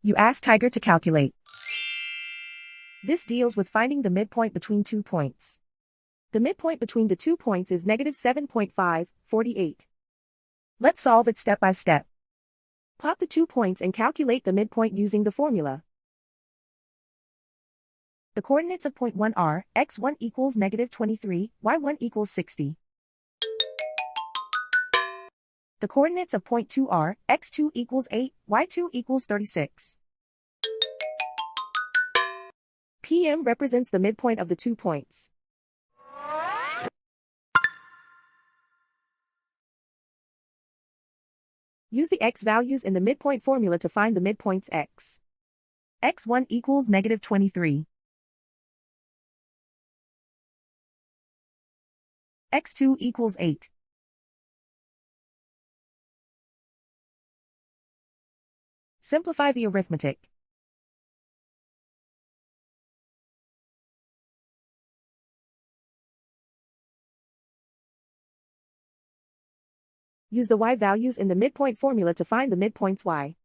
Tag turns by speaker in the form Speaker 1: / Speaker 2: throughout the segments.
Speaker 1: You ask Tiger to calculate. This deals with finding the midpoint between 2 points. The midpoint between the 2 points is -7.548. Let's solve it step by step. Plot the 2 points and calculate the midpoint using the formula. The coordinates of point 1 are, x1 equals -23, y1 equals 60. The coordinates of point 2 are, x2 equals 8, y2 equals 36. PM represents the midpoint of the 2 points. Use the x values in the midpoint formula to find the midpoints x. x1 equals -23. x2 equals 8. Simplify the arithmetic. Use the y values in the midpoint formula to find the midpoints y.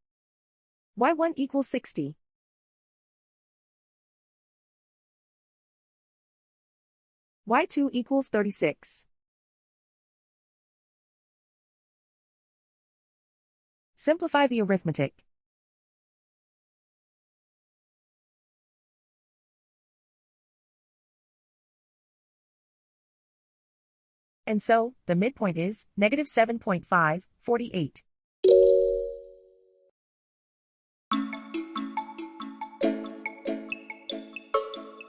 Speaker 1: y1 equals 60. y2 equals 36. Simplify the arithmetic. And so, the midpoint is -7.548.